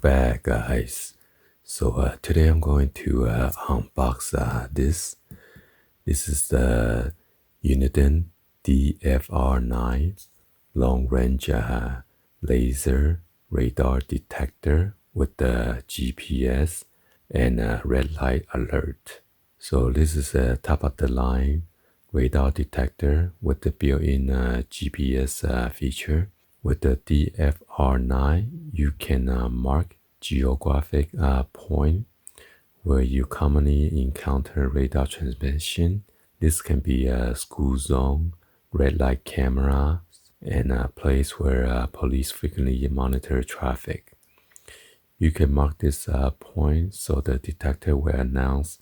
back, guys. So today I'm going to unbox this. This is the UNIDEN DFR9 long-range laser radar detector with the GPS and red light alert. So this is a top-of-the-line radar detector with the built-in GPS feature. With the DFR9, you can mark geographic point where you commonly encounter radar transmission. This can be a school zone, red light camera, and a place where police frequently monitor traffic. You can mark this point so the detector will announce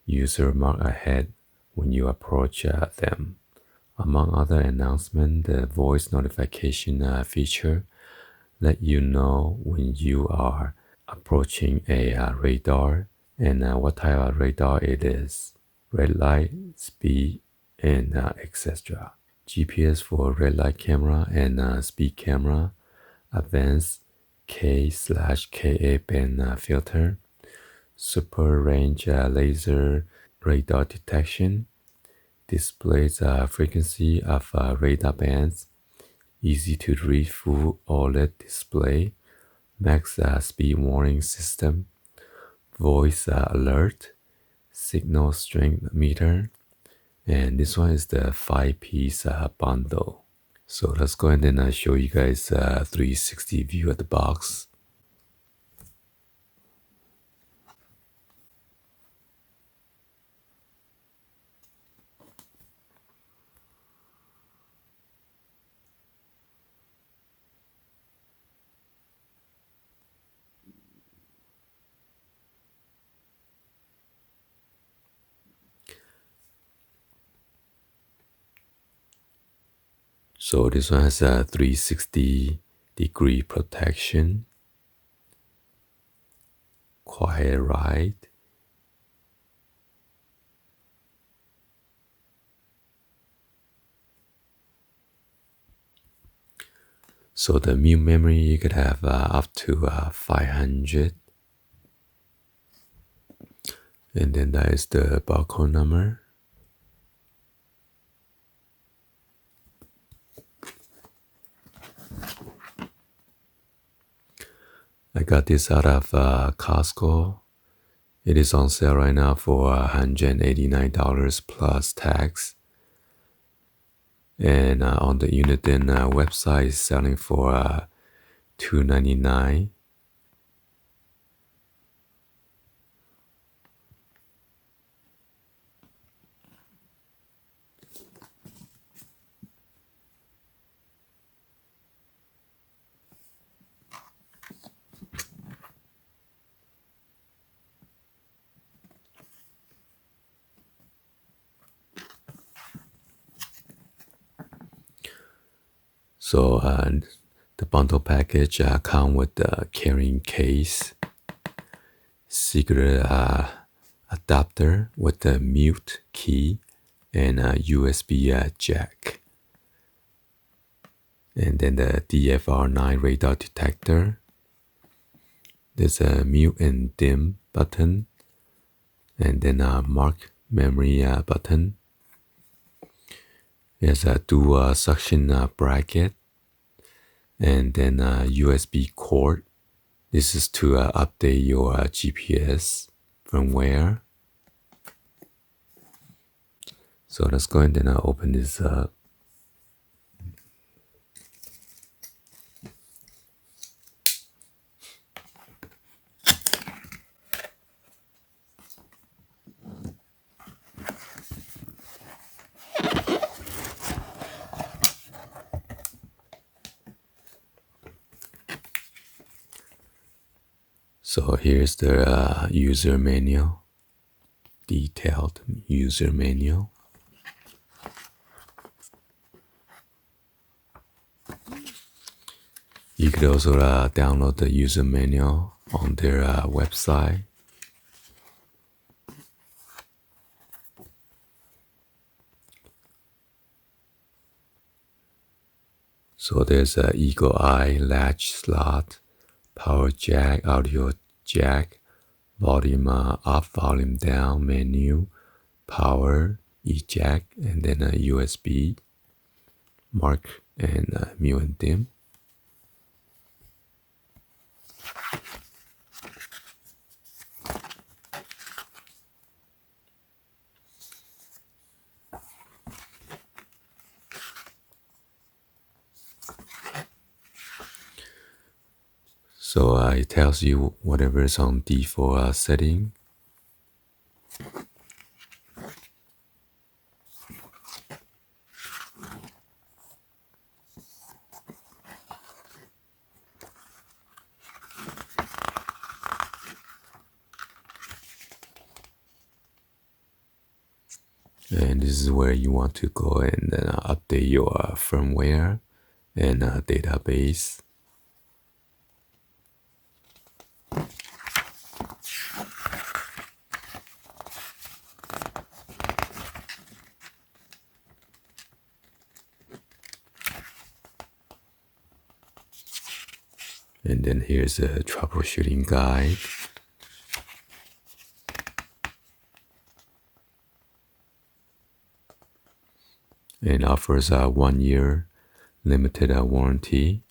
user mark ahead when you approach them. Among other announcements, the voice notification feature let you know when you are approaching a radar and what type of radar it is, red light, speed, and etc. GPS for red light camera and speed camera, advanced K/Ka band filter, super range laser radar detection, displays frequency of radar bands, easy to read full OLED display, max speed warning system, voice alert, signal strength meter, and this one is the 5-piece bundle. So let's go ahead and show you guys 360 view of the box. So this one has a 360-degree protection, quiet ride, so the mute memory you could have up to 500, and then that is the barcode number. I got this out of Costco. It is on sale right now for $189 plus tax. And on the UNIDEN website, it's selling for $299. So the bundle package comes with the carrying case, secret adapter with the mute key, and a USB jack. And then the DFR9 radar detector. There's a mute and dim button, and then a mark memory button. There's a dual suction bracket, and then a USB cord. This is to update your GPS firmware. So let's go ahead and open this up. So here's the user manual, detailed user manual. You could also download the user manual on their website. So there's a eagle eye latch slot, power jack, audio jack, volume up, volume down, menu, power, e-jack, and then a USB, mark, and mute and dim. So it tells you whatever is on default setting. And this is where you want to go and update your firmware and database. And then here's a troubleshooting guide. And offers a 1 year limited warranty.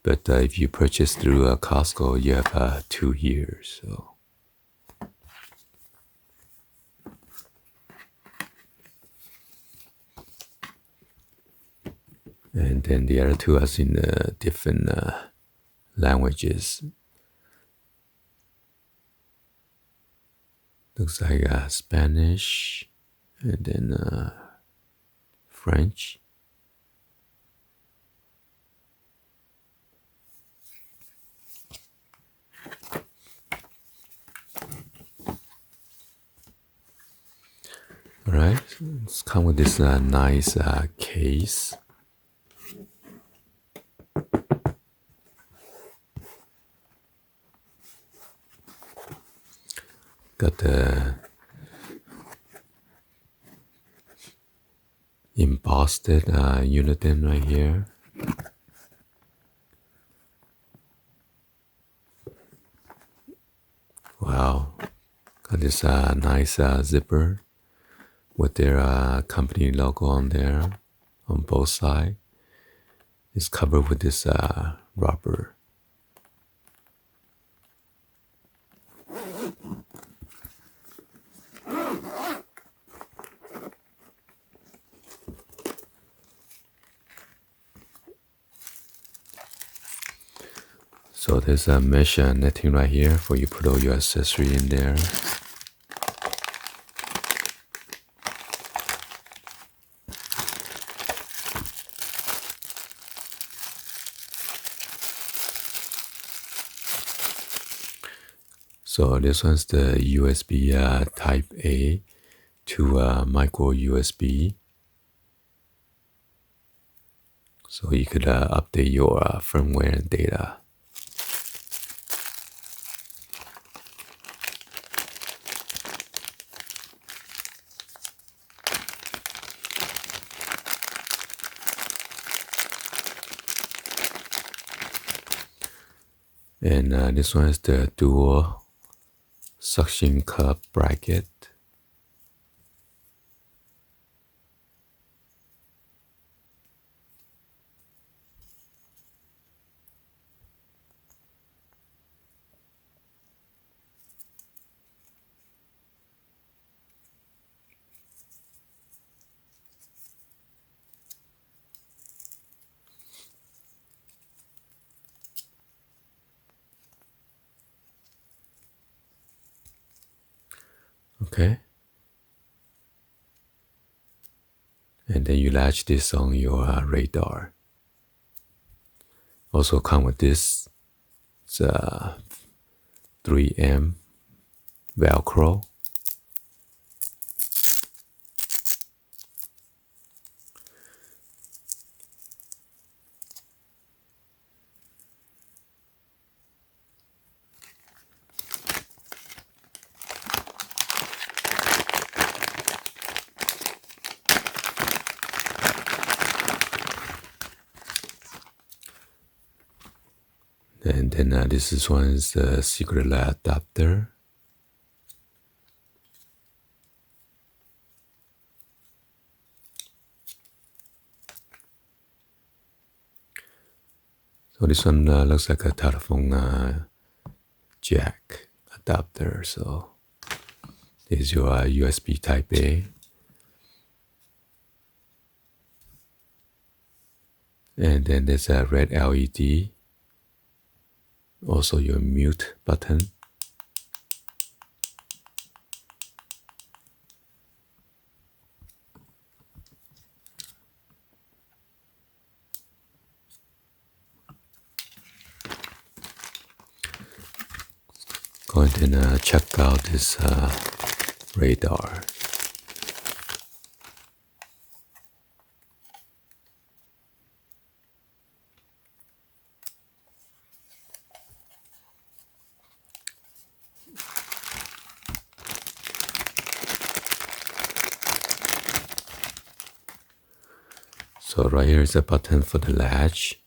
But if you purchase through Costco, you have 2 years. So. And then the other two are in different languages. Looks like Spanish and then French. All right, it's come with this nice case. Got the embossed UNIDEN right here. Wow, got this nice zipper with their company logo on there on both sides. It's covered with this rubber. So there's a mesh netting right here for you put all your accessory in there. So this one's the USB Type A to micro USB. So you could update your firmware and data. And this one is the dual suction cup bracket. Okay. And then you latch this on your radar. Also come with this. It's a 3M Velcro. And then this one is the secret adapter. So this one looks like a telephone jack adapter. So there's your USB Type A. And then there's a red LED. Also your mute button. Go ahead and check out this radar. So right here is a button for the latch.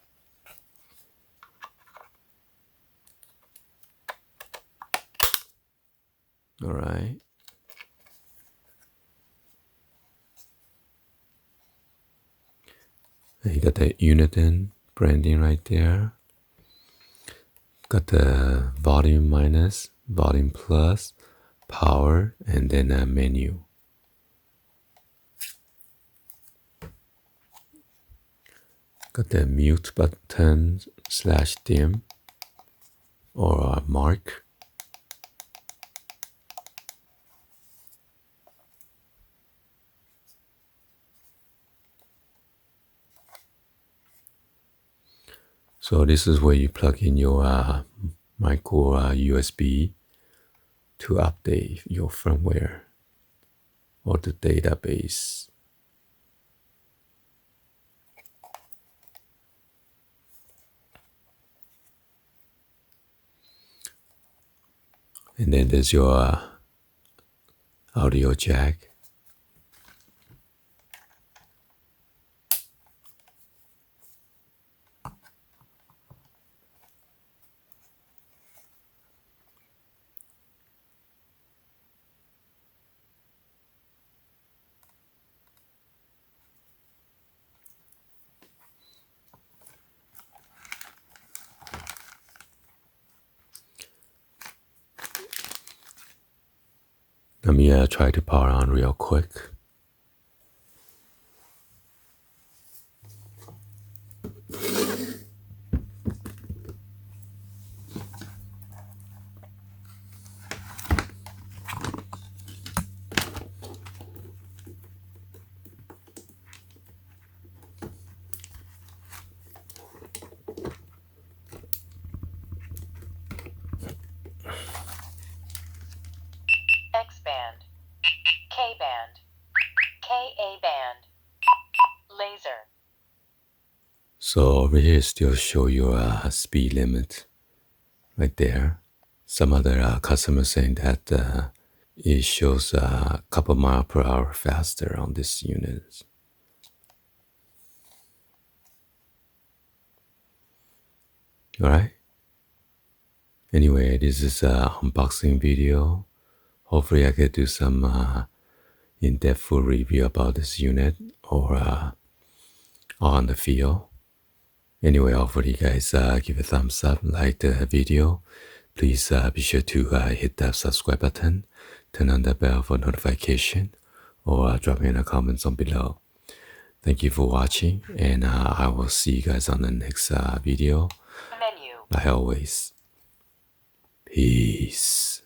All right. And you got the UNIDEN branding right there. Got the volume minus, volume plus, power, and then a menu. Got the mute button / dim or mark. So this is where you plug in your micro USB to update your firmware or the database. And then there's your audio jack. Let me try to power on real quick. X-band, K-band, Ka-band, laser. So over here still show your speed limit right there. Some other customers saying that it shows a couple miles per hour faster on this unit. All right. Anyway, this is an unboxing video. Hopefully I can do some in-depth full review about this unit or on the field. Anyway, hopefully you guys give a thumbs up, like the video. Please be sure to hit that subscribe button, turn on the bell for notification, or drop me in the comments on below. Thank you for watching, and I will see you guys on the next video. Menu. Like always, peace.